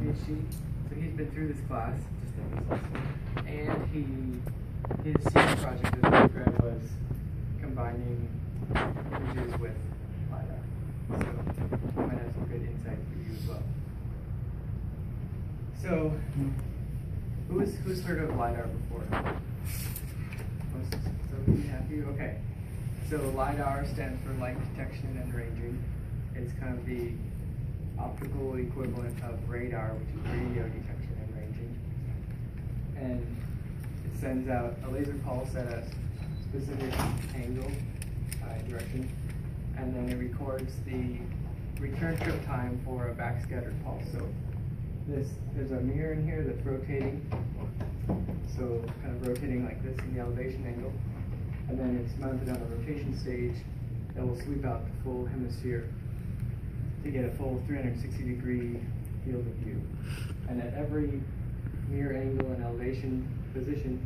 PhD. So he's been through this class, and his senior project as undergrad was combining images with LIDAR. So he might have some good insight for you as well. So who's heard of LIDAR before? Somebody have you? Okay. So LIDAR stands for light detection and ranging. It's kind of the optical equivalent of radar, which is radio detection and ranging. And it sends out a laser pulse at a specific angle, direction, and then it records the return trip time for a backscattered pulse. So there's a mirror in here that's rotating, so kind of rotating like this in the elevation angle, and then it's mounted on a rotation stage that will sweep out the full hemisphere to get a full 360-degree field of view. And at every mirror angle and elevation position,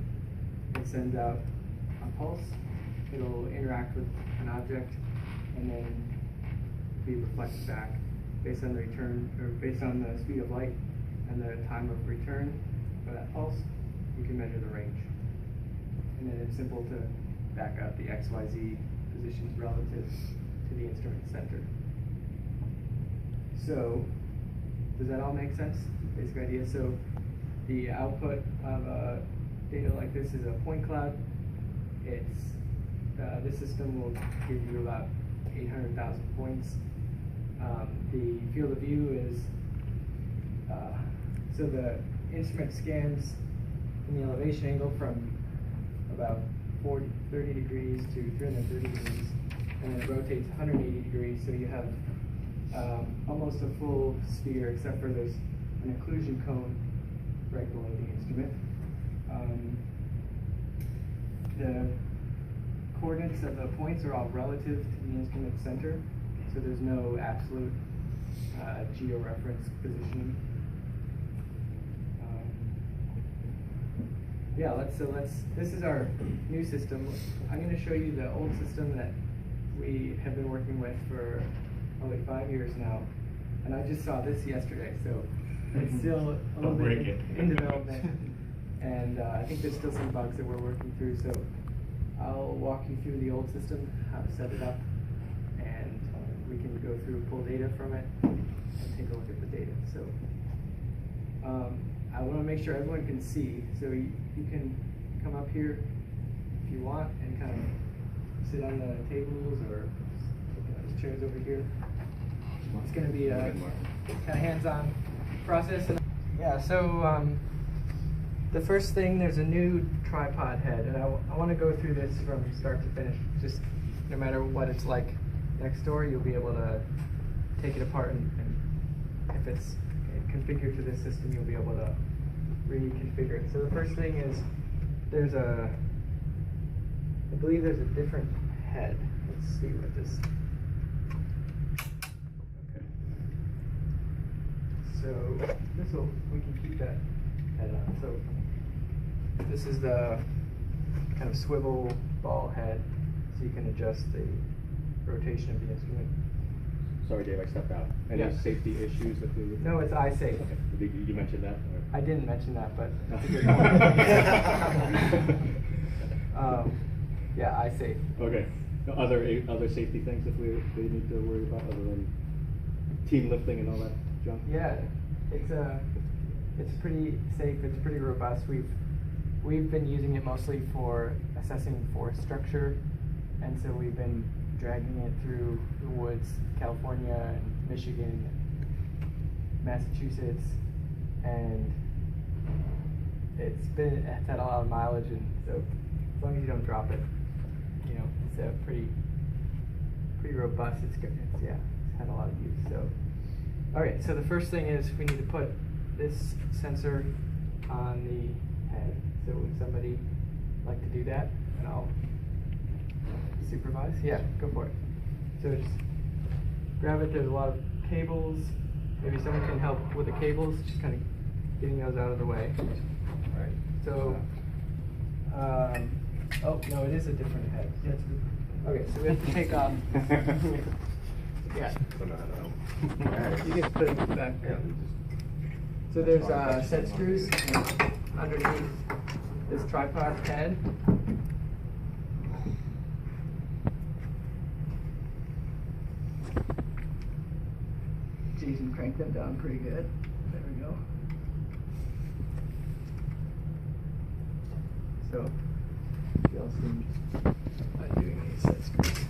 it sends out a pulse. It'll interact with an object and then be reflected back based on the return, or based on the speed of light and the time of return for that pulse. You can measure the range. And then it's simple to back out the XYZ positions relative to the instrument center. So, does that all make sense? Basic idea. So, the output of data like this is a point cloud. This system will give you about 800,000 points. The field of view is, so the instrument scans in the elevation angle from about 30 degrees to 330 degrees, and it rotates 180 degrees, so you have almost a full sphere, except for there's an occlusion cone right below the instrument. The coordinates of the points are all relative to the instrument center, so there's no absolute georeference positioning. This is our new system. I'm going to show you the old system that we have been working with for probably 5 years now, and I just saw this yesterday, so it's still a little bit in development, and I think there's still some bugs that we're working through, so I'll walk you through the old system, how to set it up, and we can go through, pull data from it, and take a look at the data. So I want to make sure everyone can see, so you can come up here if you want and kind of sit on the tables, or there's chairs over here. It's going to be a kind of hands-on process. Yeah, so the first thing, there's a new tripod head, and I want to go through this from start to finish. Just no matter what it's like next door, you'll be able to take it apart, and if it's configured to this system, you'll be able to reconfigure it. So the first thing is I believe there's a different head. Let's see what this. Okay. So we can keep that head on. So this is the kind of swivel ball head, so you can adjust the rotation of the instrument. Sorry, Dave, I stepped out. Any safety issues that we would? No, it's eye safe. Okay. You mentioned that? Or? I didn't mention that, but yeah, eye safe. Okay. Other safety things that we need to worry about other than team lifting and all that junk? Yeah, it's pretty safe. It's pretty robust. We've been using it mostly for assessing forest structure, and so we've been dragging it through the woods, California and Michigan, and Massachusetts, and it's had a lot of mileage, and so as long as you don't drop it, it's a pretty robust. It's good. It's had a lot of use. So, all right. So the first thing is we need to put this sensor on the head. So would somebody like to do that? And I'll supervise? Yeah, go for it. So just grab it. There's a lot of cables. Maybe someone can help with the cables, just kind of getting those out of the way. All right. So, oh, no, it is a different head. Yes. Okay, so we have to take off. Yeah. You can put it back. Yeah. So there's set screws underneath this tripod head. Jason cranked them down pretty good. There we go. So you also can undoing these set screws.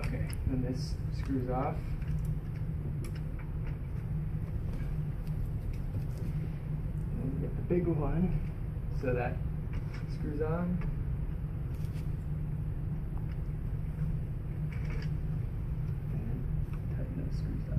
Okay, then this screws off. And we get the big one, so that screws on. And tighten those screws up.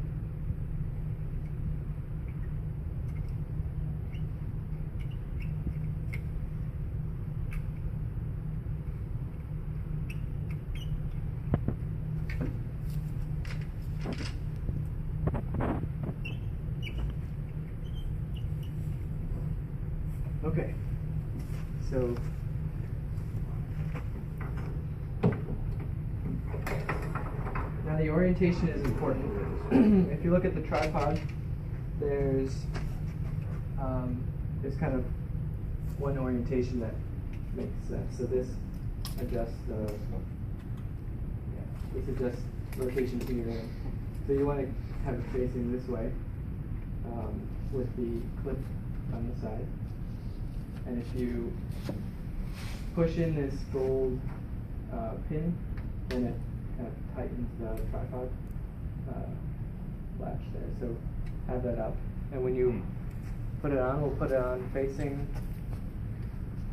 Okay, so now the orientation is important. If you look at the tripod, there's kind of one orientation that makes sense. So this adjusts rotation here. So you want to have it facing this way with the clip on the side. And if you push in this gold pin, then it kind of tightens the tripod latch there. So have that up. And when you put it on, we'll put it on facing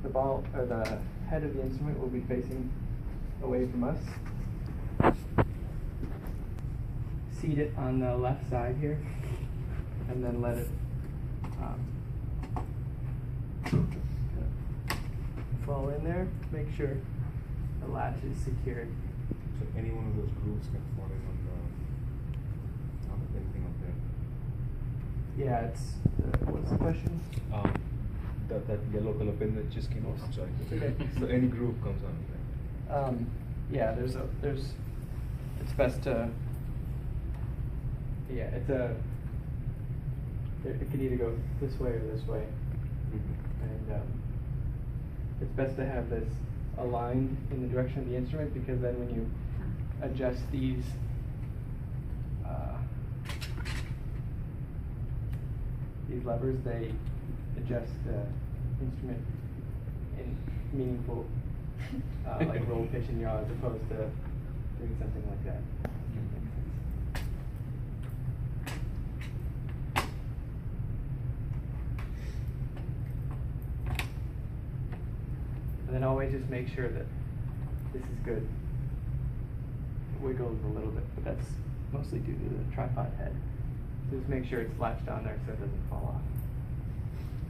the ball, or the head of the instrument will be facing away from us. Seat it on the left side here, and then let it fall in there. Make sure the latch is secured. So any one of those grooves can fall in on anything up there. Yeah, it's what's the question? That yellow color pin that just came off. Sorry. Okay. So any groove comes on there. Yeah, it's best to. Yeah, it could either go this way or this way, and it's best to have this aligned in the direction of the instrument, because then when you adjust these levers, they adjust the instrument in meaningful like roll, pitch, and yaw, as opposed to doing something like that. And then always just make sure that this is good. It wiggles a little bit, but that's mostly due to the tripod head. So just make sure it's latched on there so it doesn't fall off.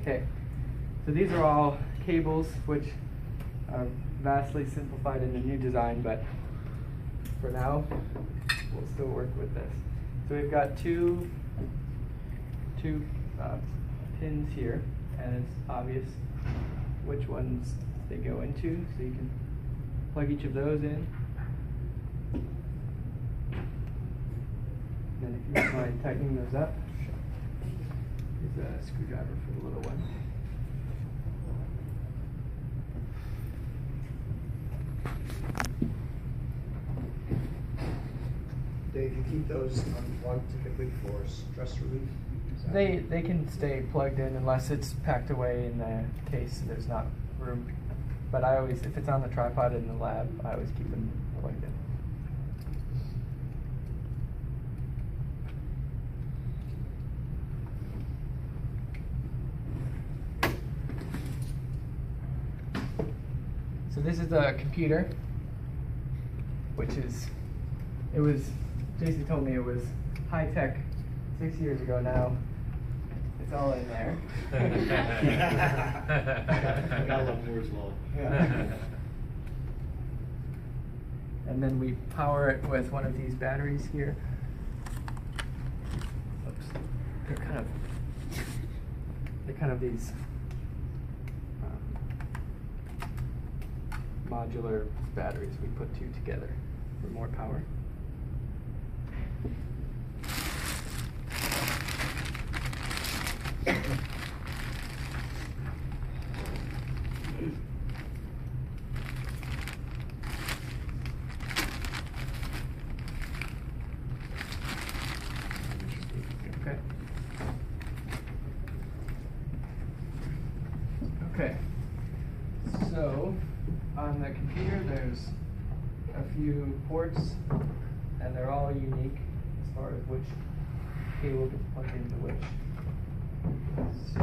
Okay, so these are all cables which are vastly simplified in the new design, but for now, we'll still work with this. So we've got two pins here, and it's obvious which ones they go into, so you can plug each of those in. And then if you don't mind tightening those up, here's a screwdriver for the little one. Dave, you keep those unplugged typically for stress relief? They can stay plugged in unless it's packed away in the case, so there's not room. But I always, if it's on the tripod in the lab, I always keep them plugged in. So this is the computer, which is, Jason told me it was high tech 6 years ago. Now it's all in there. Gotta love Moore's Law. Yeah. And then we power it with one of these batteries here. Oops. They're kind of these modular batteries. We put two together for more power. Okay. Okay. So on the computer, there's a few ports, and they're all unique as far as which cable gets plugged into which. So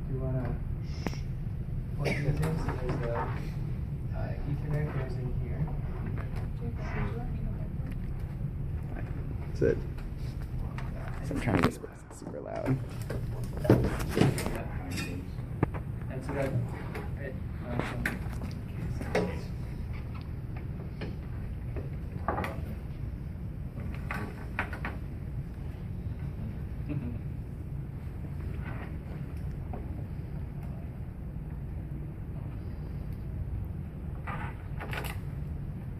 do you want to plug these in? So there's the Ethernet goes in here. That's it. So I'm trying to whisper 'cause it's super loud. And so that it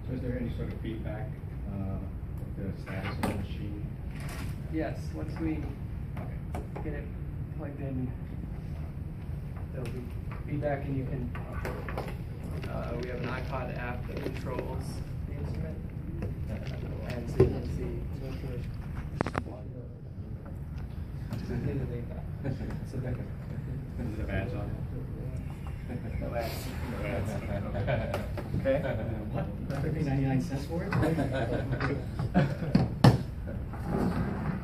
So is there any sort of feedback of the status of the machine? yes, once we get it plugged in, there'll be feedback, and you can. We have an iPod app that controls the instrument, and so you can see. Is it a badge on it? No ads. No ads. Okay. What? 99 cents for it?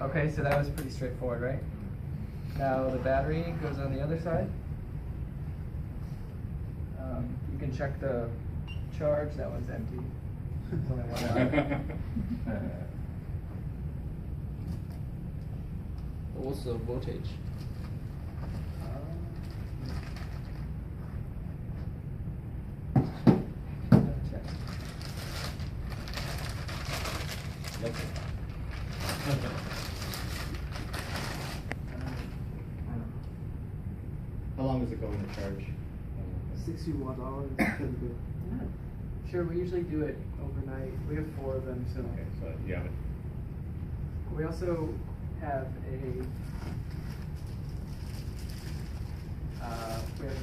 Okay, so that was pretty straightforward, right? Now the battery goes on the other side. You can check the charge. That one's empty. There's only one out. What's the voltage? Check. How long does it go in the charge? 60 watt-hours. Sure, we usually do it overnight. We have 4 of them, so. Okay, so you have it. We also have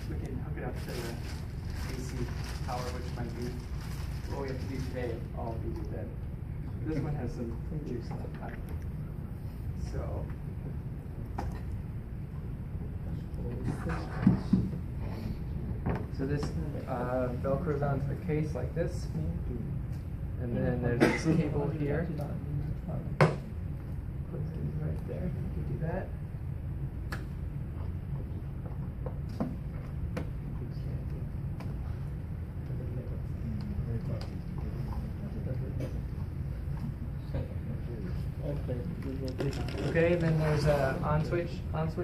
we can hook it up to the AC power, which might be what we have to do today if all of these are dead. This one has some juice on it. So. So this velcros onto the case like this, and then there's this cable here. Puts it right there. You can do that. Okay, then there's a on switch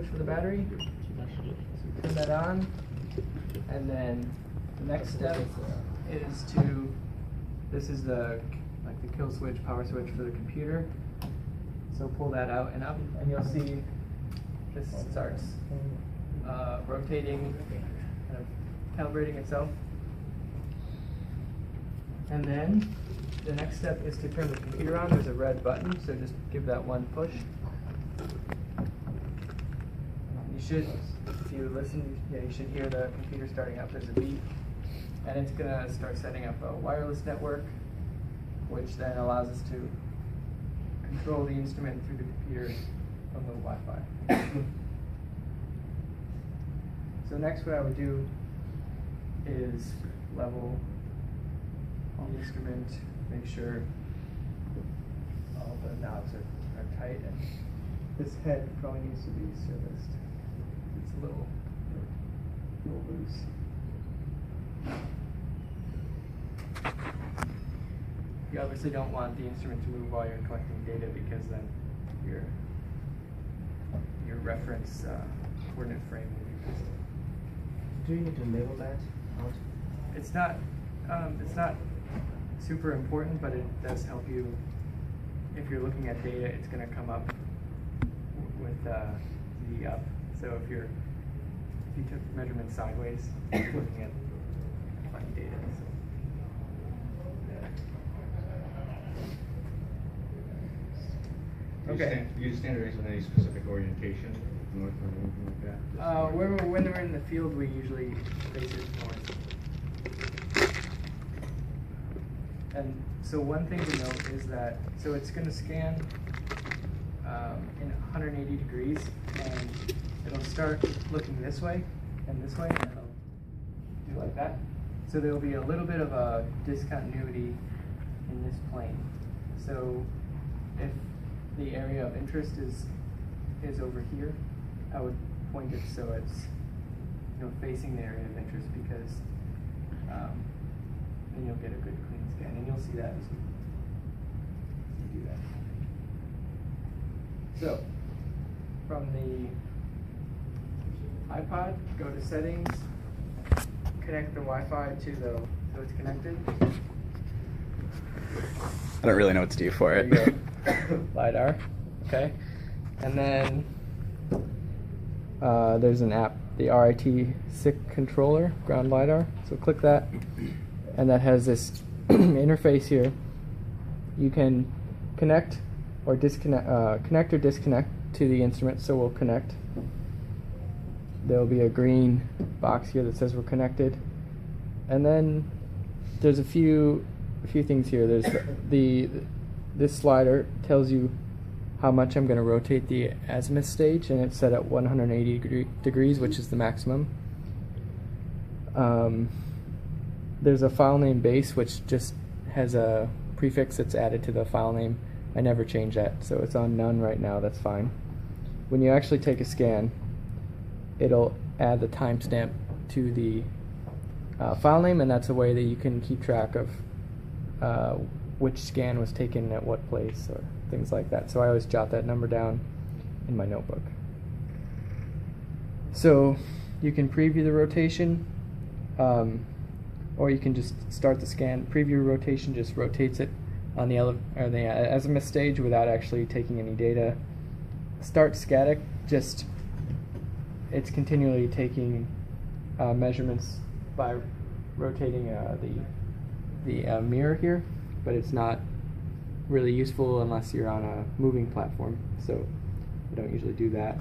for the battery. So you turn that on, and then the next step is this is the kill switch, power switch for the computer. So pull that out and up, and you'll see this starts rotating, kind of calibrating itself. And then the next step is to turn the computer on. There's a red button, so just give that one push. You should, if you listen, you should hear the computer starting up. There's a beep, and it's gonna start setting up a wireless network, which then allows us to control the instrument through the computer from the Wi-Fi. So next, what I would do is level the instrument, make sure all the knobs are tight, and this head probably needs to be serviced. It's a little loose. You obviously don't want the instrument to move while you're collecting data, because then your reference coordinate frame will be missed. Do you need to label that out? It's not super important, but it does help you. If you're looking at data, it's going to come up with the up. So if you took measurements sideways, you're looking at funny data. So. Okay. Do you standardize with any specific orientation, north or anything like that? When we're in the field, we usually face it north. And so one thing to note is that, so it's going to scan in 180 degrees, and it'll start looking this way, and it'll do like that. So there'll be a little bit of a discontinuity in this plane. So if the area of interest is over here, I would point it so it's facing the area of interest, because then you'll get a good clean scan, and you'll see that as you do that. So from the iPod, go to settings, connect the Wi-Fi to the, so it's connected. I don't really know what to do for it. There you go. LIDAR, okay. And then there's an app, the RIT SIC controller, ground LIDAR. So click that, and that has this interface here. You can connect or disconnect, connect or disconnect to the instrument. So we'll connect. There'll be a green box here that says we're connected, and then there's a few things here. There's this slider tells you how much I'm going to rotate the azimuth stage, and it's set at 180 degrees, which is the maximum. There's a file name base, which just has a prefix that's added to the file name. I never change that, so it's on none right now. That's fine. When you actually take a scan, it'll add the timestamp to the file name, and that's a way that you can keep track of which scan was taken at what place or things like that. So I always jot that number down in my notebook. So you can preview the rotation, or you can just start the scan. Preview rotation just rotates it on the azimuth stage without actually taking any data. Start scatic, just it's continually taking measurements by rotating the mirror here, but it's not really useful unless you're on a moving platform, so I don't usually do that.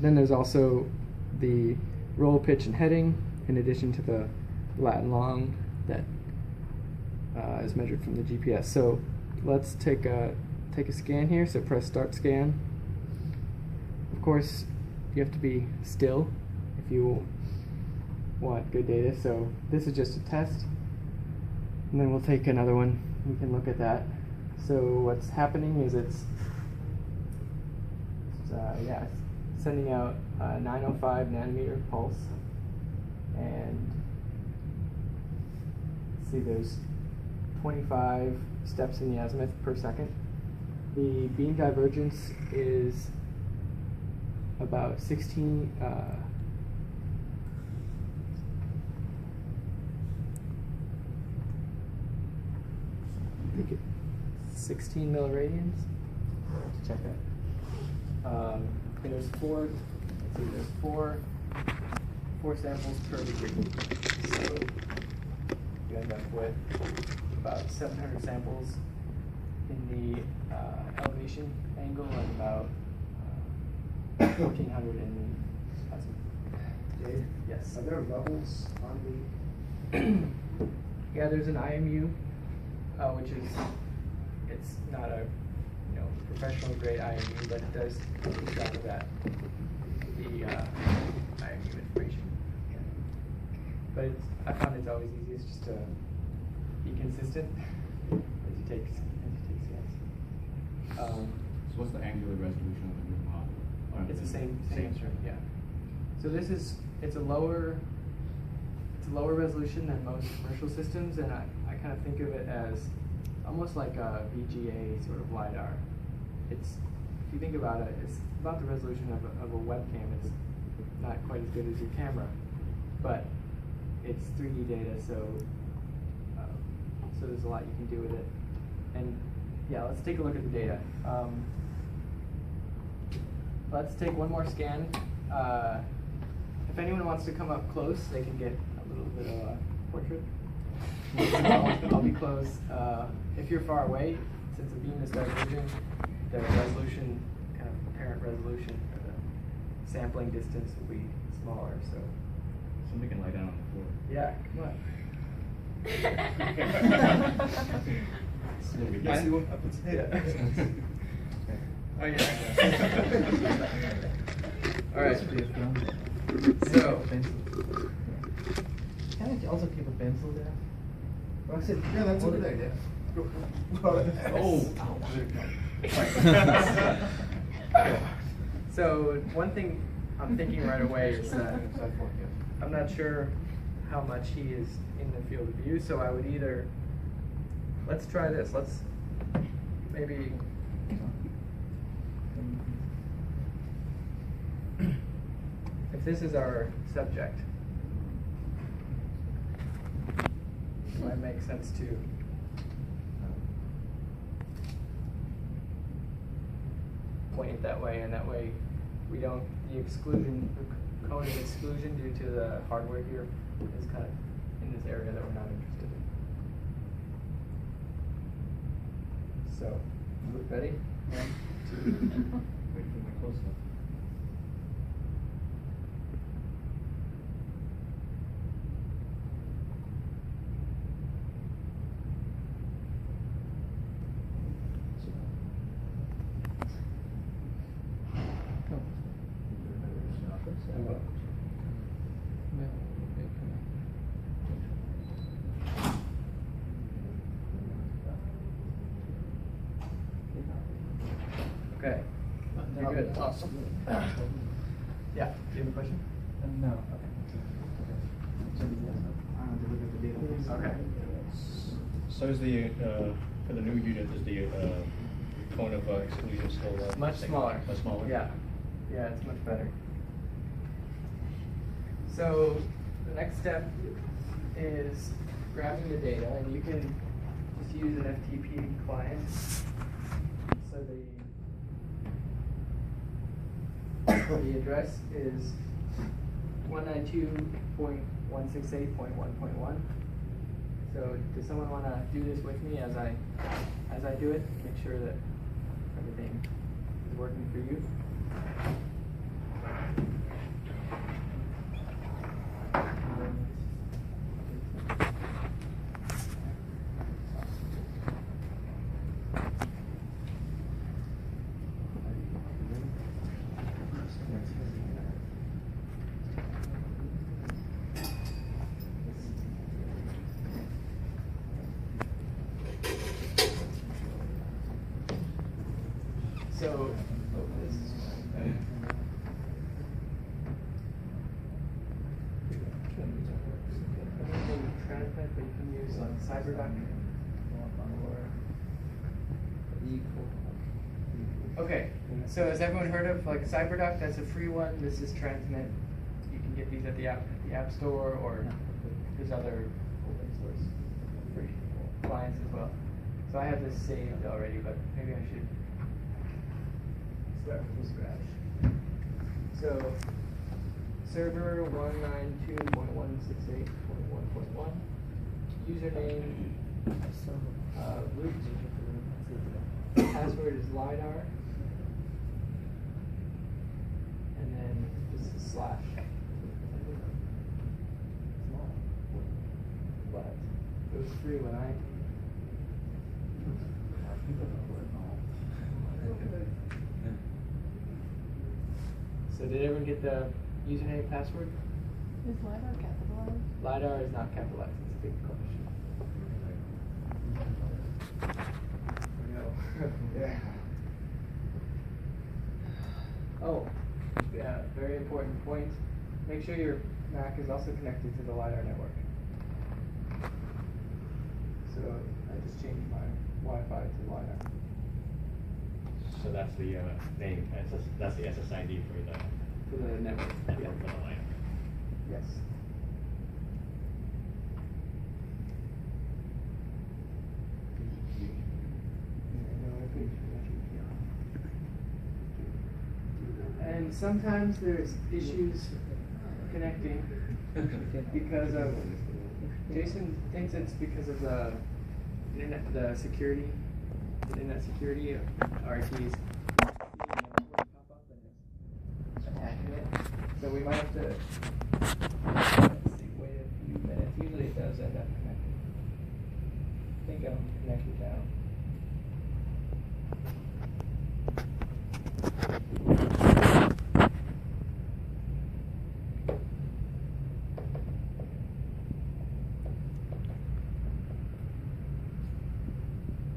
Then there's also the roll, pitch, and heading, in addition to the lat and long that is measured from the GPS. So let's take a scan here. So press start scan. Of course, you have to be still if you want good data. So this is just a test, and then we'll take another one. We can look at that. So what's happening is it's sending out a 905 nanometer pulse, and see there's 25 steps in the azimuth per second. The beam divergence is about 16 16 milliradians. Let's check that. And there's four samples per degree. So you end up with about 700 samples in the elevation angle and about 1,400 in the azimuth. Dave? Yes. Are there levels on the? Yeah, there's an IMU, which is, it's not a professional grade IMU, but it does keep track of that, the IMU information. But I found it's always easiest just to be consistent as you take scans. So what's the angular resolution of the new model? It's the same instrument, yeah. So this is, it's a lower resolution than most commercial systems, and I kind of think of it as almost like a VGA sort of LIDAR. It's, if you think about it, it's about the resolution of a webcam. It's not quite as good as your camera, but it's 3D data, so so there's a lot you can do with it. And yeah, let's take a look at the data. Let's take one more scan. If anyone wants to come up close, they can get a little bit of a portrait. I'll be close. If you're far away, since the beam is diverging, the resolution, kind of apparent resolution, or the sampling distance will be smaller. So Somebody can lie down on the floor. yeah, come on. Yes, you want up its head. Oh yeah. All right. So. Can I also keep a pencil there? Roxanne, Yeah, that's a hold good it. idea. So one thing I'm thinking right away is that I'm not sure how much he is in the field of view, so I would either, let's try this, let's maybe, if this is our subject, it might make sense to point it that way, and that way we don't, the exclusion, the cone of exclusion due to the hardware here is kind of in this area that we're not interested in. So, ready? 1, 2. Wait for my close up. Okay. You're good. Awesome. Yeah. Do you have a question? No. Okay. So is the, for the new unit, is the cone of exclusion still? Much smaller. Much smaller? Yeah. Yeah, it's much better. So the next step is grabbing the data, and you can just use an FTP client. So the address is 192.168.1.1. So does someone want to do this with me as I do it? Make sure that everything is working for you. So, this is transmit, but you can use like CyberDuck or okay. So has everyone heard of like CyberDuck? That's a free one. This is transmit. You can get these at the app store, or there's other open source free clients as well. So I have this saved already, but maybe I should start from scratch. So server 192.168.1.1, username, root, password is LIDAR, and then just a slash. But it was free when I. So did everyone get the username and password? Is LIDAR capitalized? LIDAR is not capitalized. It's a big question. Yeah. Oh, yeah, very important point. Make sure your Mac is also connected to the LIDAR network. So I just changed my Wi-Fi to LIDAR. So that's the name, that's the SSID for the network. network for the line. Yes. Sometimes there's issues connecting because of, Jason thinks it's because of the internet, the security, internet security of RITs. Pop up and it's attacking it. So we might have to, let's see, wait a few minutes. Usually it does end up connecting. I think I'm connected now.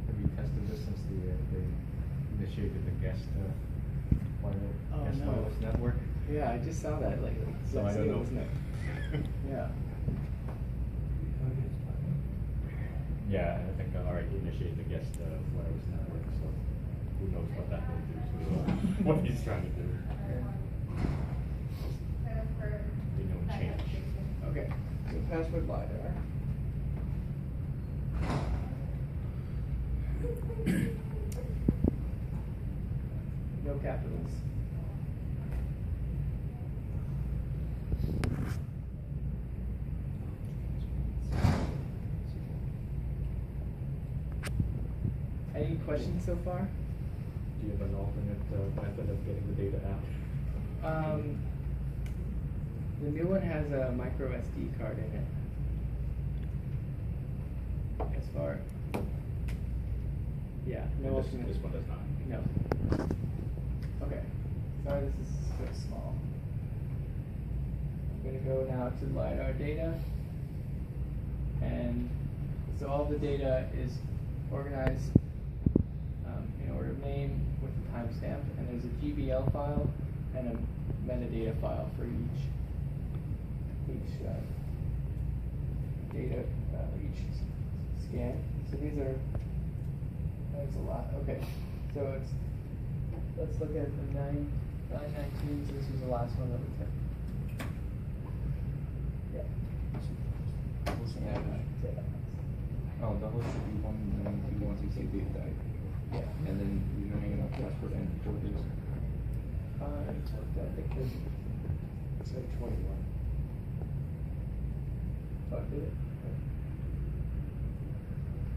Have you tested this since they initiated the guest wireless network? Yeah, I just saw that lately. So I don't know. Wasn't it? Yeah. Yeah, I think RIT initiated the guest wireless network, so who knows what that will do to what he's trying to do. They don't change. Okay. So password LIDAR. No capitals. Any questions so far? Do you have an alternate method of getting the data out? The new one has a micro SD card in it. As far, yeah, no And alternate. this one does not. No. Okay. Sorry, this is so small. I'm gonna go now to LiDAR data. And so all the data is organized in order of name with a timestamp, and there's a GBL file and a metadata file for each data, each scan. So these are, that's a lot. Okay, so it's, let's look at the 919. So this was the last one that we took. Yeah. Oh, that was should be 192.168 data. Yeah. And then username and password and port is. I think there's, it's like 21. Oh, did it?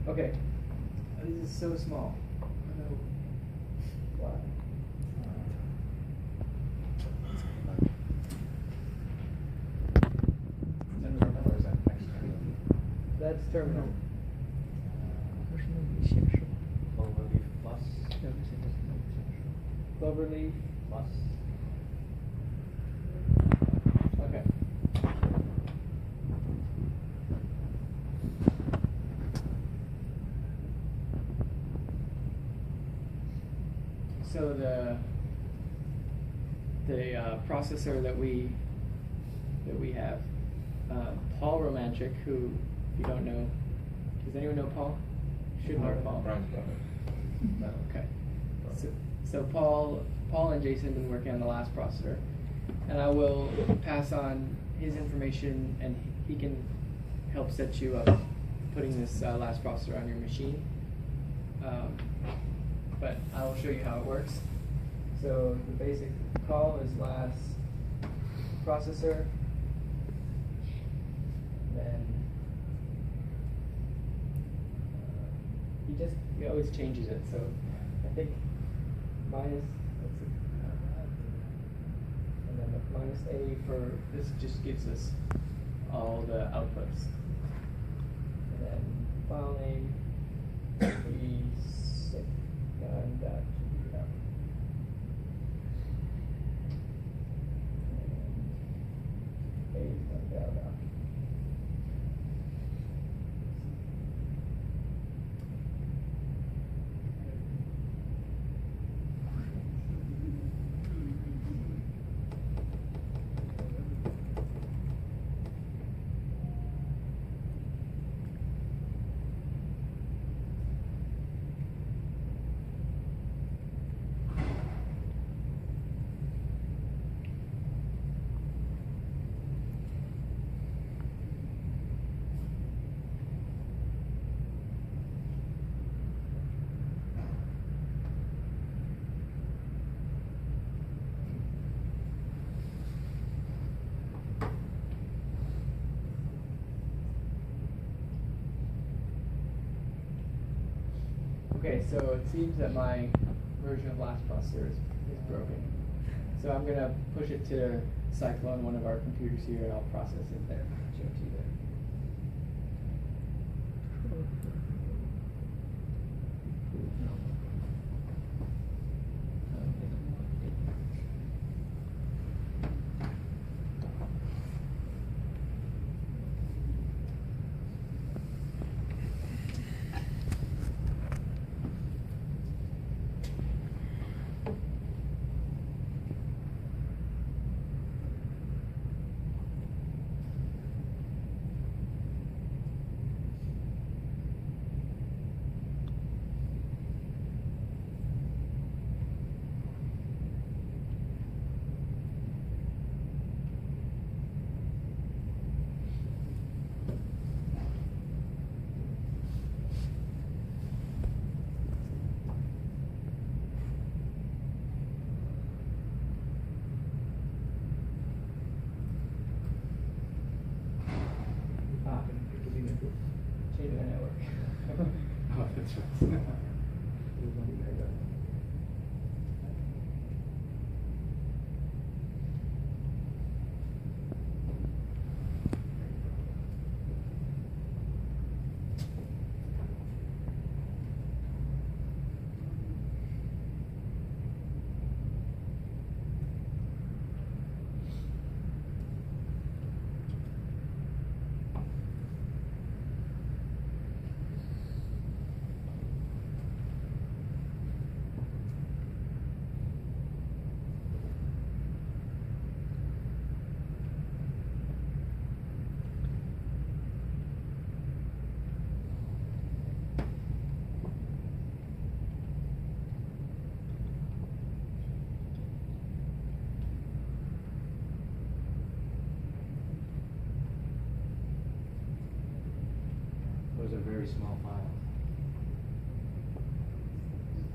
Okay. This is so small. I don't know why. Or is that next terminal? That's terminal. Overleaf plus. Cloverleaf. Plus. Okay. So the processor that we have, Paul Romanchik, who, if you don't know, does anyone know Paul? Should know Paul. Brian's brother. No, okay. So Paul and Jason have been working on the last processor, and I will pass on his information, and he can help set you up putting this last processor on your machine. But I will show you how it works. So the basic call is last processor, then he always changes it. So I think minus, and then the minus A for this just gives us all the outputs. And then file name, and that should be out. And A is going down now. Okay, so it seems that my version of last processor is broken. So I'm gonna push it to Cyclone, one of our computers here, and I'll process it there. Show it to you there. Change the network. Oh, that's right. Those are very small files.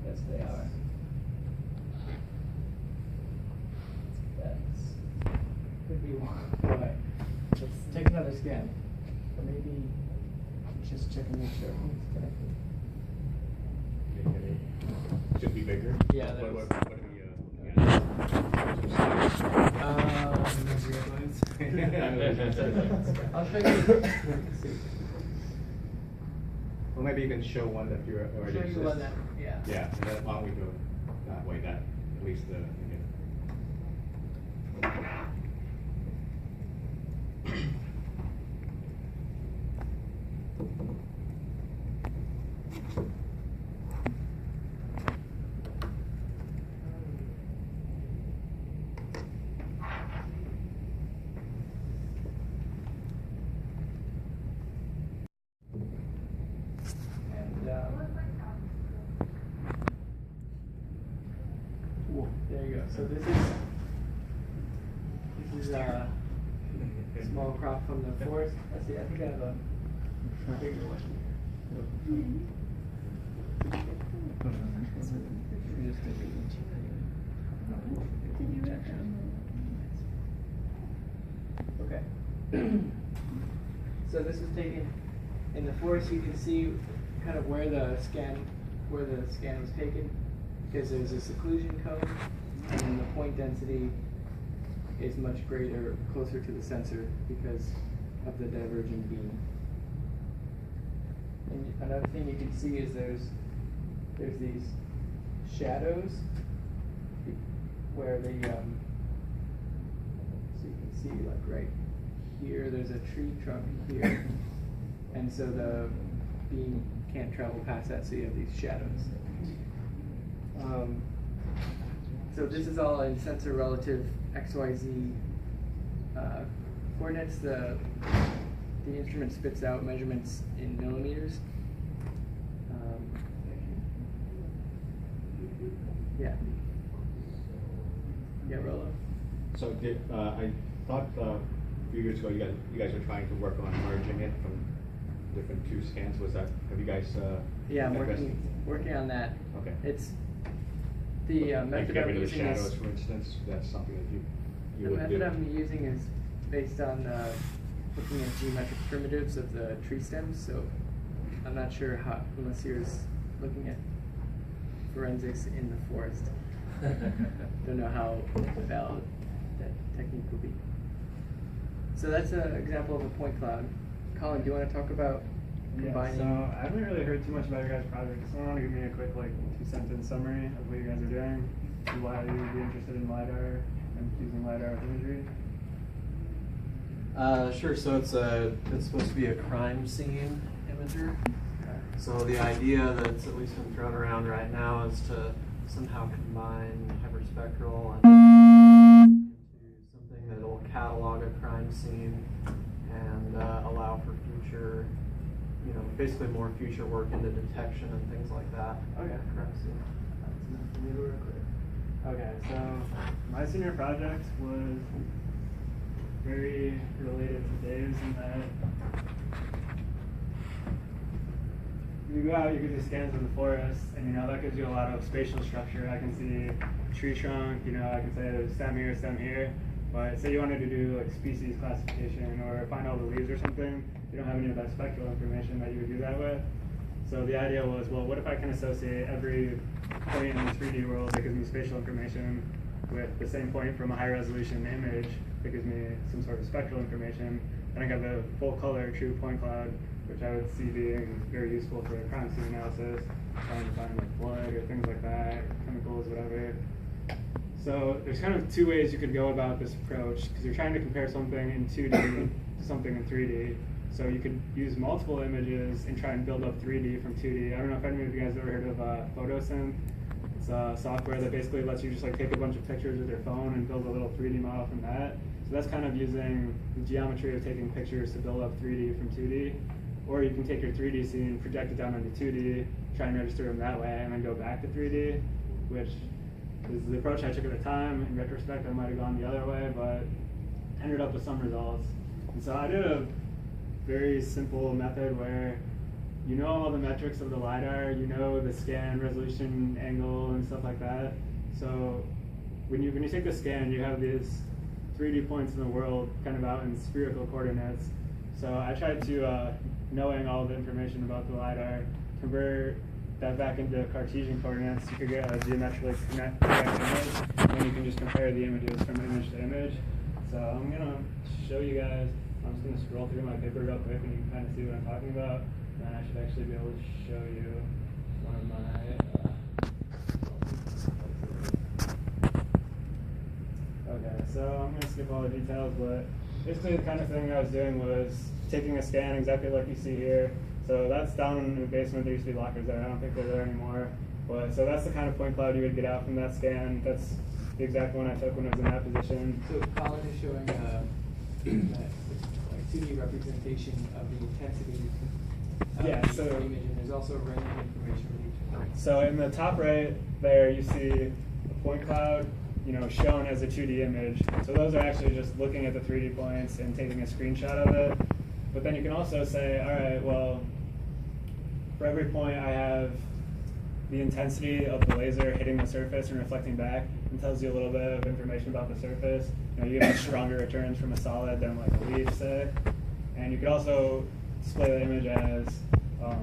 Yes, they are. That's could be one. Right. Let's take another scan. Or maybe just check and make sure everything's connected. Should be bigger. Yeah, What there's- are we looking at? I'll show you. Well, maybe you can show one that you already Show you exists. one that, yeah. Yeah, and then why don't we go that way, that, at least the, And there you go. So this is a small crop from the forest. Let's see. I think I have a bigger one. Okay. So this was taken in the forest. You can see kind of where the scan was taken, because there's a seclusion cone, and then the point density is much greater, closer to the sensor because of the diverging beam. And another thing you can see is there's these shadows where they so you can see like right here there's a tree trunk here, and so the beam can't travel past that, so you have these shadows. So this is all in sensor relative XYZ coordinates. The instrument spits out measurements in millimeters. Yeah. Yeah, Rolo. So I thought a few years ago you guys were trying to work on merging it from different two scans. Was that, have you guys? Yeah, I'm addressed- working on that. Okay. It's the Like method get I'm rid of the using shadows, is for instance. That's something that you the would do. method I'm using is based on looking at geometric primitives of the tree stems. So I'm not sure how, unless yours looking at forensics in the forest. Don't know how valid that technique will be. So that's an example of a point cloud. Colin, do you want to talk about combining? So I haven't really heard too much about your guys' project. Someone want to give me a quick 2-sentence summary of what you guys are doing and why you would be interested in LIDAR and using LIDAR with imagery? Sure. So it's supposed to be a crime scene imager. So the idea that's at least been thrown around right now is to somehow combine hyperspectral and into something that will catalog a crime scene and allow for future, basically more future work into detection and things like that. Okay. Crime scene. That's enough for me to work with. Okay, so my senior project was very related to Dave's in that you go out, you can do scans of the forest, and that gives you a lot of spatial structure. I can see tree trunk, I can say there's stem here. But say you wanted to do species classification or find all the leaves or something, you don't have any of that spectral information that you would do that with. So the idea was, well, what if I can associate every point in the 3D world that gives me spatial information with the same point from a high resolution image that gives me some sort of spectral information, and I got the full color true point cloud, which I would see being very useful for crime scene analysis, trying to find blood or things like that, chemicals, whatever. So there's kind of two ways you could go about this approach, because you're trying to compare something in 2D to something in 3D. So you could use multiple images and try and build up 3D from 2D. I don't know if any of you guys have ever heard of photosynth. It's a software that basically lets you just take a bunch of pictures with your phone and build a little 3D model from that. So that's kind of using the geometry of taking pictures to build up 3D from 2D. Or you can take your 3D scene, project it down into 2D, try and register them that way, and then go back to 3D, which is the approach I took at the time. In retrospect, I might have gone the other way, but ended up with some results. And so I did a very simple method where you know all the metrics of the LIDAR, you know the scan resolution angle and stuff like that. So when you take the scan, you have these 3D points in the world kind of out in spherical coordinates. So I tried to, knowing all the information about the LIDAR, convert that back into Cartesian coordinates. You could get a geometrically correct image, and then you can just compare the images from image to image. So I'm going to show you guys. I'm just going to scroll through my paper real quick and you can kind of see what I'm talking about. And then I should actually be able to show you one of my okay, so I'm going to skip all the details, but basically the kind of thing I was doing was taking a scan exactly like you see here. So that's down in the basement. There used to be lockers there. I don't think they're there anymore. But so that's the kind of point cloud you would get out from that scan. That's the exact one I took when I was in that position. So Colin is showing a 2D representation of the intensity of the image, and there's also range information with each point. So in the top right there, you see a point cloud, shown as a 2D image. So those are actually just looking at the 3D points and taking a screenshot of it. But then you can also say, all right, well, for every point I have the intensity of the laser hitting the surface and reflecting back, and tells you a little bit of information about the surface. You get much stronger returns from a solid than like a leaf, say. And you could also display the image as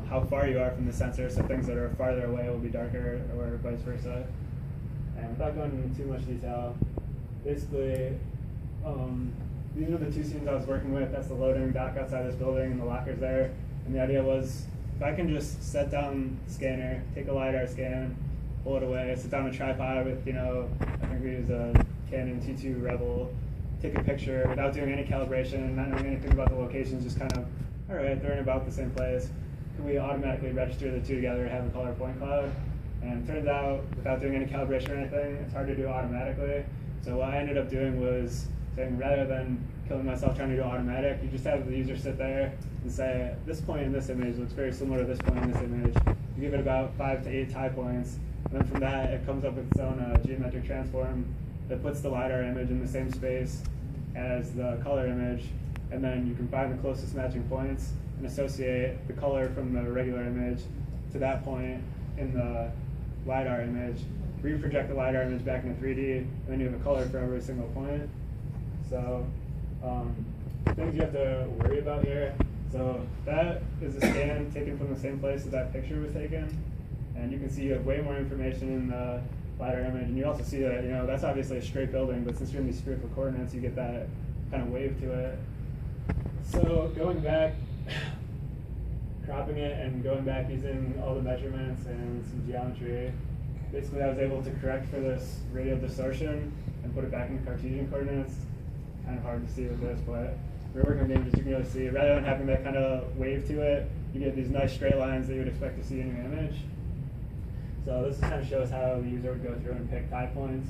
how far you are from the sensor, so things that are farther away will be darker, or vice versa. And without going into too much detail, basically, these are the two scenes I was working with. That's the loading dock outside this building and the lockers there. And the idea was, if I can just set down the scanner, take a LiDAR scan, pull it away, sit down a tripod with, I think we use a Canon T2 Rebel, take a picture without doing any calibration, not knowing anything about the locations, just kind of, all right, they're in about the same place. Can we automatically register the two together and have a color point cloud? And it turns out, without doing any calibration or anything, it's hard to do automatically. So what I ended up doing was saying, rather than killing myself trying to do automatic, you just have the user sit there and say, this point in this image looks very similar to this point in this image. You give it about 5 to 8 tie points, and then from that it comes up with its own geometric transform that puts the LiDAR image in the same space as the color image, and then you can find the closest matching points and associate the color from the regular image to that point in the LiDAR image. Reproject the LiDAR image back into 3D, and then you have a color for every single point. So things you have to worry about here. So that is a scan taken from the same place as that picture was taken. And you can see you have way more information in the LiDAR image, and you also see that, you know, that's obviously a straight building, but since you're in these spherical coordinates, you get that kind of wave to it. So going back, cropping it and going back using all the measurements and some geometry, basically I was able to correct for this radial distortion and put it back in Cartesian coordinates. Kind of hard to see with this, but we're working with images, you can really see, rather than having that kind of wave to it, you get these nice straight lines that you would expect to see in your image. So this kind of shows how the user would go through and pick tie points.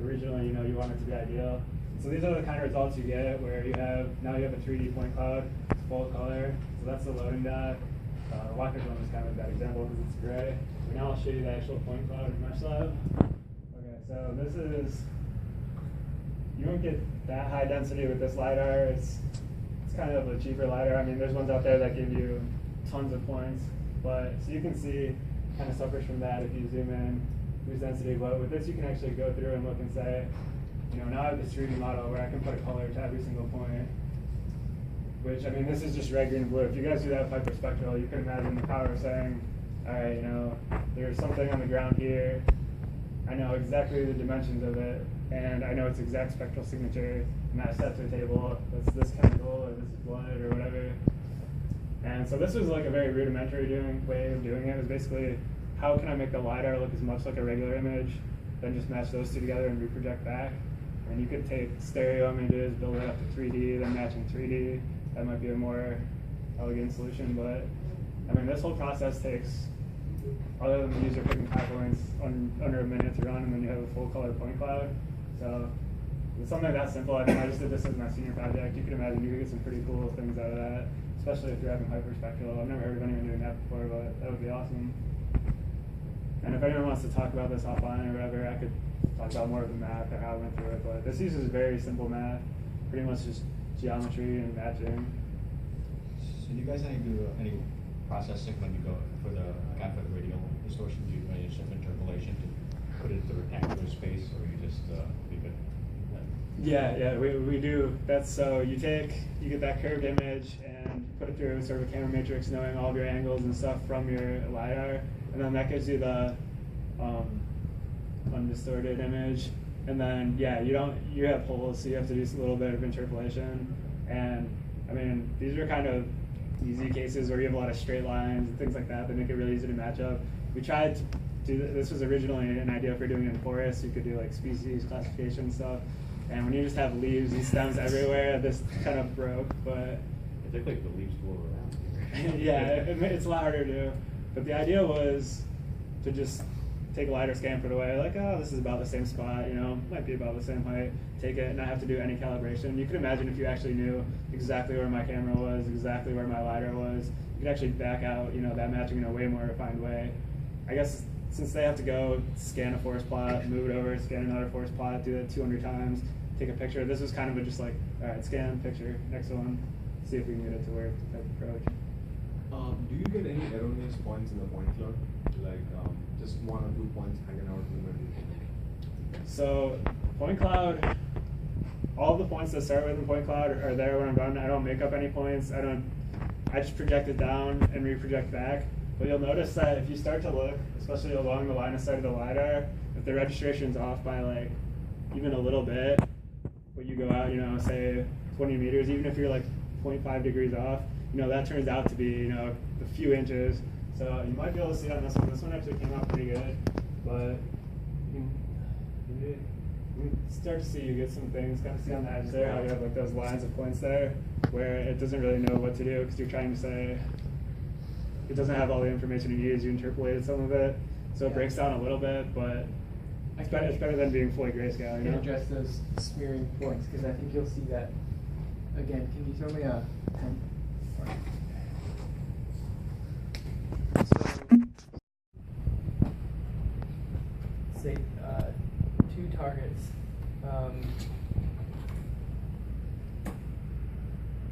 Originally, you know, you want it to be ideal. So these are the kind of results you get where now you have a 3D point cloud, it's full color. So that's the loading dock. The Walker's one is kind of a bad example because it's gray. But now I'll show you the actual point cloud in MeshLab. Okay, so this is, you don't get that high density with this LiDAR. It's kind of a cheaper LiDAR. I mean, there's ones out there that give you tons of points. But, so you can see, kind of suffers from that if you zoom in, lose density. But with this, you can actually go through and look and say, you know, now I have this 3D model where I can put a color to every single point. Which, I mean, this is just red, green, and blue. If you guys do that with hyperspectral, you can imagine the power of saying, all right, you know, there's something on the ground here. I know exactly the dimensions of it, and I know its exact spectral signature, and that's set to a table. That's this chemical, or this is blood, or whatever. And so this was like a very rudimentary way of doing it. It was basically, how can I make the LiDAR look as much like a regular image, then just match those two together and reproject back. And you could take stereo images, build it up to 3D, then match in 3D. That might be a more elegant solution, but I mean, this whole process takes, other than the user picking tie points, under a minute to run, and then you have a full color point cloud. So with something that simple, I mean, I just did this as my senior project. You can imagine you could get some pretty cool things out of that, especially if you're having hyperspectral. I've never heard of anyone doing that before, but that would be awesome. And if anyone wants to talk about this offline or whatever, I could talk about more of the math or how I went through it. But this uses very simple math, pretty much just geometry and matching. So do you guys do any processing when you go for the radial distortion? Do you do any sort of interpolation to put it into rectangular space, or you just leave it? Yeah, we do. That's so you get that curved image and put it through sort of a camera matrix, knowing all of your angles and stuff from your LiDAR, and then that gives you the undistorted image. And then you have holes, so you have to do a little bit of interpolation. And I mean, these are kind of easy cases where you have a lot of straight lines and things like that make it really easy to match up. We tried to do this was originally an idea for doing it in forests. You could do like species classification stuff. And when you just have leaves and stems everywhere, this kind of broke. But It looked like the leaves blow around. yeah, it's a lot harder to do. But the idea was to just take a LiDAR scan, put it away, like, oh, this is about the same spot, you know, might be about the same height, take it, and not have to do any calibration. You could imagine if you actually knew exactly where my camera was, exactly where my LiDAR was, you could actually back out, you know, that matching in a way more refined way. I guess since they have to go scan a forest plot, move it over, scan another forest plot, do that 200 times, take a picture, this was kind of just like, all right, scan, picture, next one, see if we can get it to work type approach. Do you get any erroneous points in the point cloud? Like just 1 or 2 points hanging out in the middle? So point cloud, all the points that start with in point cloud are there when I'm done. I don't make up any points. I just project it down and reproject back. But you'll notice that if you start to look, especially along the line of sight of the LiDAR, if the registration's off by like even a little bit, but you go out, you know, say 20 meters, even if you're like 0.5 degrees off, you know, that turns out to be, you know, a few inches. So you might be able to see on this one. This one actually came out pretty good, but you can start to see, you get some things, kind of see on the edge there how you have like those lines of points there where it doesn't really know what to do because you're trying to say, it doesn't have all the information you need, you interpolated some of it, so it breaks down a little bit, but it's better than being fully grayscale. I can address those smearing points because I think you'll see that again. Can you throw me a pen? So, say 2 targets.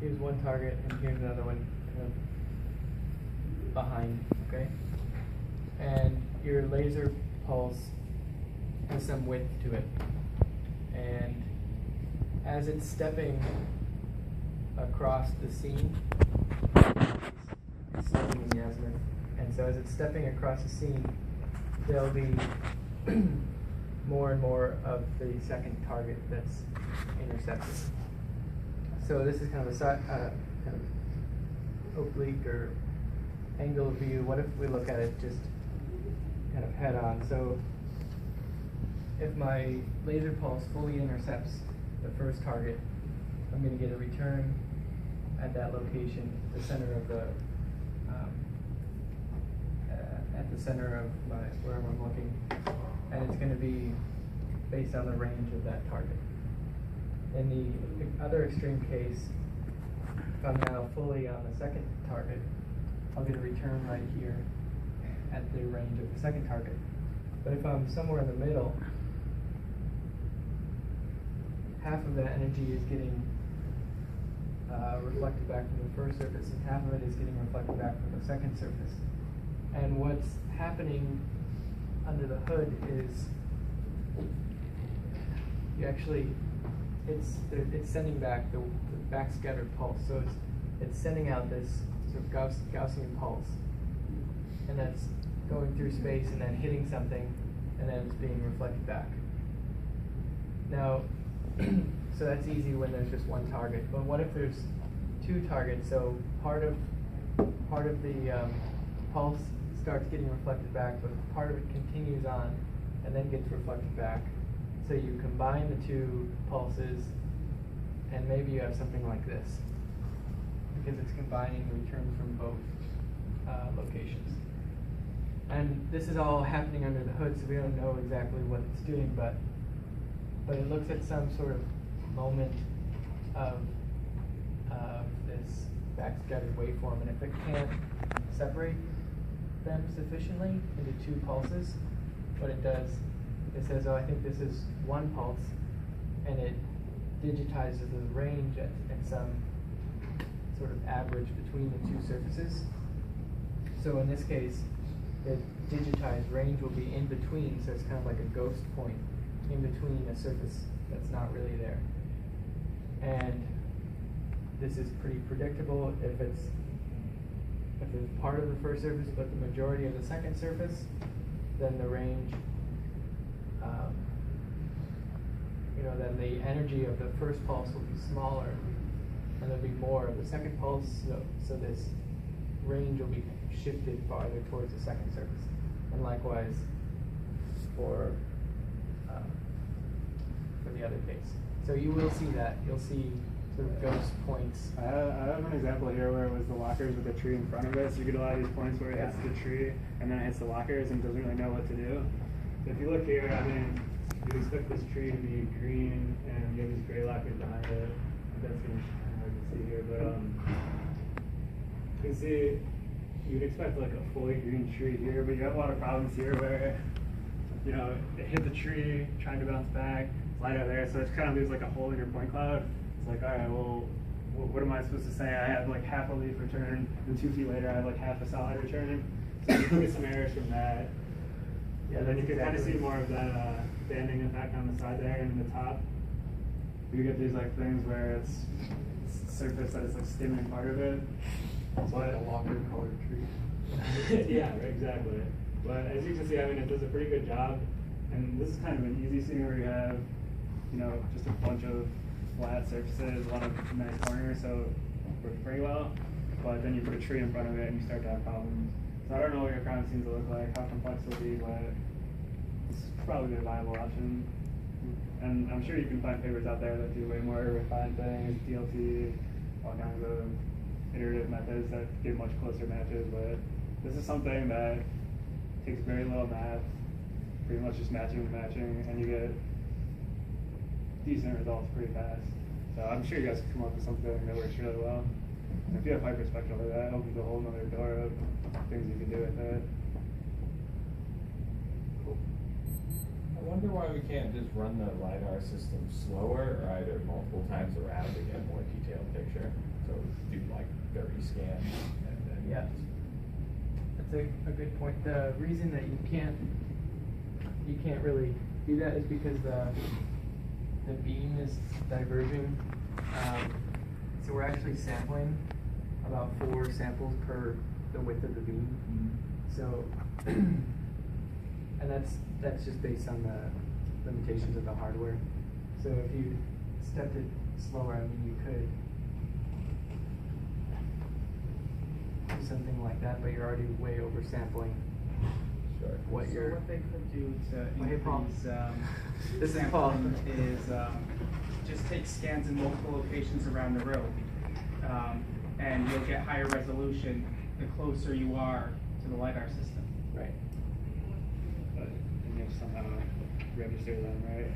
Here's one target, and here's another one kind of behind. Okay, and your laser pulse has some width to it, and as it's stepping across the scene, slowing in the azimuth, And so as it's stepping across the scene, there'll be more and more of the second target that's intercepted. So this is kind of a kind of oblique or angle view. What if we look at it just kind of head on? So if my laser pulse fully intercepts the first target, I'm going to get a return at that location, the center of the at the center of wherever I'm looking, and it's going to be based on the range of that target. In the other extreme case, if I'm now fully on the second target, I'll get a return right here at the range of the second target. But if I'm somewhere in the middle, half of that energy is getting reflected back from the first surface, and half of it is getting reflected back from the second surface. And what's happening under the hood is it's sending back the backscattered pulse. So it's sending out this sort of Gaussian pulse, and that's going through space and then hitting something, and then it's being reflected back. Now, so that's easy when there's just one target. But what if there's two targets? So part of the pulse starts getting reflected back, but part of it continues on and then gets reflected back. So you combine the two pulses, and maybe you have something like this, because it's combining returns from both locations. And this is all happening under the hood, so we don't know exactly what it's doing, but it looks at some sort of moment of this backscattered waveform, and if it can't separate them sufficiently into two pulses, what it does, it says, oh, I think this is one pulse, and it digitizes the range at some sort of average between the two surfaces. So in this case, the digitized range will be in between, so it's kind of like a ghost point in between a surface that's not really there. And this is pretty predictable if it's part of the first surface but the majority of the second surface, then the range, then the energy of the first pulse will be smaller, and there'll be more of the second pulse, so this range will be shifted farther towards the second surface. And likewise for the other case. So you will see that. You'll see sort of ghost points. I have an example here where it was the lockers with the tree in front of it. So you get a lot of these points where it hits the tree and then it hits the lockers and doesn't really know what to do. So if you look here, I mean, you expect this tree to be green and you have these gray lockers behind it. That's going to be hard to see here, but you can see you'd expect like a fully green tree here, but you have a lot of problems here where, it hit the tree, trying to bounce back, slide out there, so it's kind of leaves like a hole in your point cloud. It's like, all right, well, what am I supposed to say? I have like half a leaf return, and 2 feet later I have like half a solid return. So you can get some errors from that. Yeah, then you can kind of see more of that banding effect on the side there and in the top. You get these like things where it's surface that is like skimming part of it. It's like a locker colored tree. Yeah, right, exactly. But as you can see, I mean, it does a pretty good job. And this is kind of an easy scene where you have, just a bunch of flat surfaces, a lot of nice corners, so it works pretty well. But then you put a tree in front of it and you start to have problems. So I don't know what your crime scenes will look like, how complex it'll be, but it's probably a viable option. And I'm sure you can find papers out there that do way more refined things, DLT, all kinds of iterative methods that give much closer matches, but this is something that takes very little math, pretty much just matching, and you get decent results pretty fast. So I'm sure you guys can come up with something that works really well. And if you have hyperspectral, that opens a whole other door of things you can do with it. Cool. I wonder why we can't just run the LIDAR system slower, or either multiple times around to get a more detailed picture. So do like 30 scans and then That's a good point. The reason that you can't really do that is because the beam is diverging. So we're actually sampling about 4 samples per the width of the beam. So, and that's just based on the limitations of the hardware. So if you stepped it slower, I mean, you could do something like that, but you're already way oversampling what So you're. what they could do to Oh, hey, Paul. increase This is Paul. sampling is just take scans in multiple locations around the road, and you'll get higher resolution the closer you are to the LIDAR system. Right. But and you'll somehow register them, right?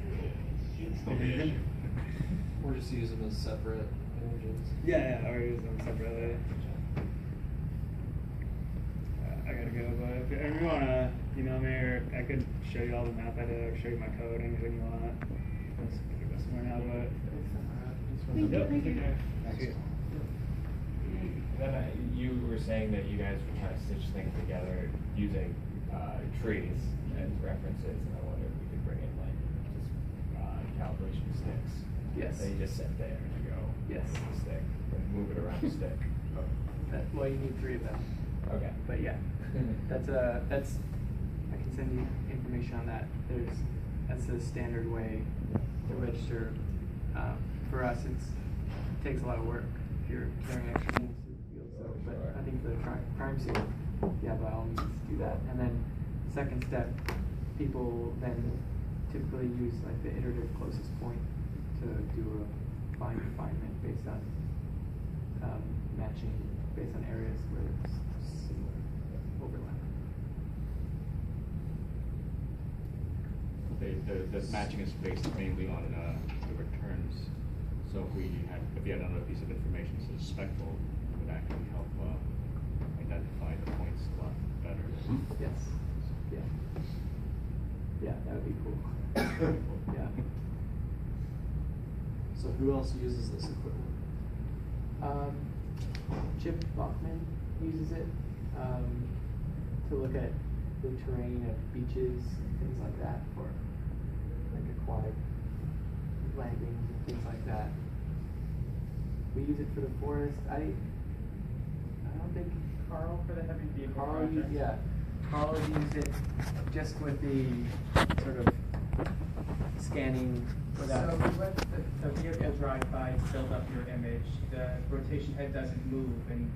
Or just use them as separate images. Yeah, or use them separately. I gotta go, but if you wanna email me, or I could show you all the map I did, or show you my code, anything you want. Let's go somewhere now, but. Thank you. Thank you. Then you were saying that you guys were trying to stitch things together using trees as references, and I wonder if we could bring in like just calibration sticks. Yes. They just sit there and you go, Yes. "This is the stick, and move it around the stick." Well, you need 3 of them. Okay. But yeah, that's I can send you information on that. That's a standard way to register. For us, it takes a lot of work if you're carrying extra things to the field. So, but I think the crime scene, yeah, by all means do that. And then second step, people then typically use like the iterative closest point to do a fine refinement based on matching based on areas where there's similar overlap. The matching is based mainly on the returns. So if you had another piece of information that's spectral, it would actually help identify the points a lot better. Yes. Yeah. Yeah, that would be cool. Yeah. So who else uses this equipment? Chip Bachman uses it to look at the terrain of beaches and things like that for like aquatic landings and things like that. We use it for the forest. I don't think Carl for the heavy vehicle Carl project. Carl used it just with the sort of scanning without. So you let the vehicle drive by to build up your image. The rotation head doesn't move, and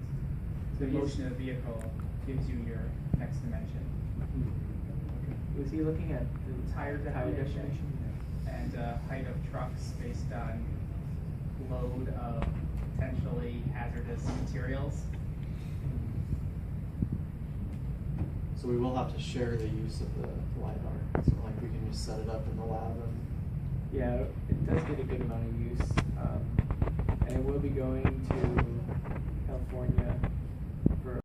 the motion of the vehicle gives you your next dimension. Was he looking at the Tire definition and height of trucks based on load of potentially hazardous materials. So we will have to share the use of the LIDAR. So like we can just set it up in the lab and. Yeah, it does get a good amount of use, and it will be going to California